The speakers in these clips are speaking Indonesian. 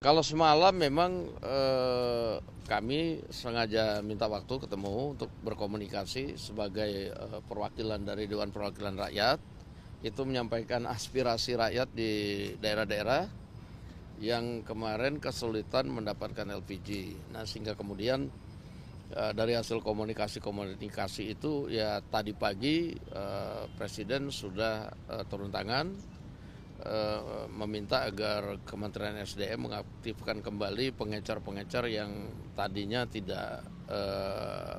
Kalau semalam memang kami sengaja minta waktu ketemu untuk berkomunikasi sebagai perwakilan dari Dewan Perwakilan Rakyat, itu menyampaikan aspirasi rakyat di daerah-daerah yang kemarin kesulitan mendapatkan LPG. Nah, sehingga kemudian dari hasil komunikasi itu ya tadi pagi Presiden sudah turun tangan meminta agar Kementerian SDM mengaktifkan kembali pengecer-pengecer yang tadinya tidak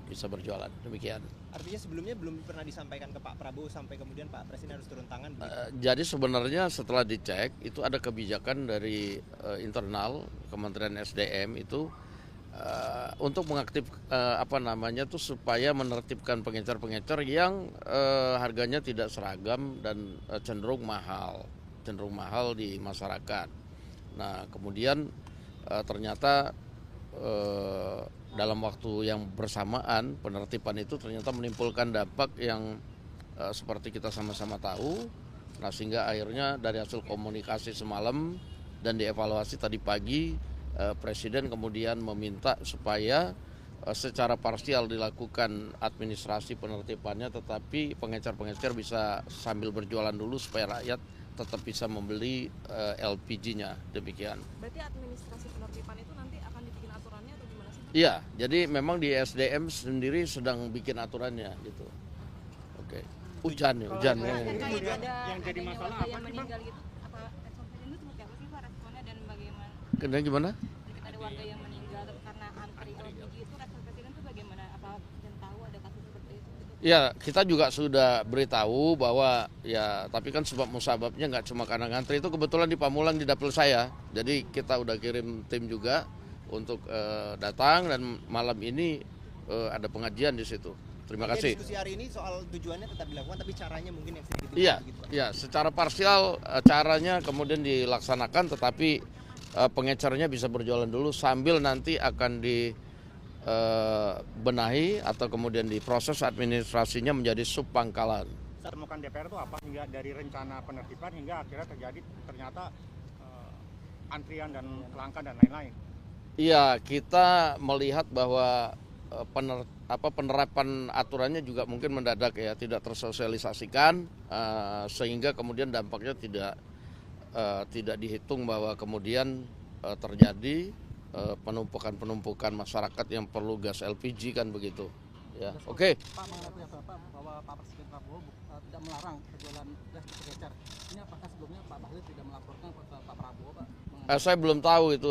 bisa berjualan. Demikian. Artinya sebelumnya belum pernah disampaikan ke Pak Prabowo sampai kemudian Pak Presiden harus turun tangan begitu? Jadi sebenarnya setelah dicek itu ada kebijakan dari internal Kementerian SDM itu untuk mengaktif supaya menertibkan pengecer-pengecer yang harganya tidak seragam dan cenderung mahal di masyarakat. Nah, kemudian ternyata dalam waktu yang bersamaan penertiban itu ternyata menimbulkan dampak yang seperti kita sama-sama tahu. Nah, sehingga akhirnya dari hasil komunikasi semalam dan dievaluasi tadi pagi, Presiden kemudian meminta supaya secara parsial dilakukan administrasi penertibannya, tetapi pengecer-pengecer bisa sambil berjualan dulu supaya rakyat tetap bisa membeli LPG-nya. Demikian. Berarti administrasi penertiban itu nanti akan dibikin aturannya atau gimana sih? Iya, jadi memang di SDM sendiri sedang bikin aturannya gitu. Oke. Hujan. Terkait yang jadi masalah apa yang sih, meninggal gitu, apa responnya itu seperti apa sih Pak responnya dan bagaimana? Kemudian gimana? Ada warga yang meninggal karena antri LPG itu respon Presiden itu bagaimana? Apa dan tahu ada kasus seperti itu? Ya, kita juga sudah beritahu bahwa ya, tapi kan sebab musababnya nggak cuma karena ngantri. Itu kebetulan di Pamulang di dapil saya. Jadi kita udah kirim tim juga untuk datang dan malam ini ada pengajian di situ. Terima kasih. Diskusi hari ini soal tujuannya tetap dilakukan tapi caranya mungkin yang sedikit Iya, begitu, Pak. ya, secara parsial caranya kemudian dilaksanakan, tetapi pengecernya bisa berjualan dulu sambil nanti akan dibenahi atau kemudian diproses administrasinya menjadi subpangkalan. Temukan DPR itu apa hingga dari rencana penertiban hingga akhirnya ternyata antrian dan kelangkaan dan lain-lain. Iya, kita melihat bahwa penerapan aturannya juga mungkin mendadak ya, tidak tersosialisasikan sehingga kemudian dampaknya tidak dihitung bahwa kemudian terjadi penumpukan masyarakat yang perlu gas LPG kan begitu. Ya, oke. Pak mengatakan bahwa Pak Presiden Prabowo tidak melarang penjualan gas bergeser. Ini apakah sebelumnya Pak Bahlil tidak melaporkan ke Pak Prabowo, Pak? Saya belum tahu itu.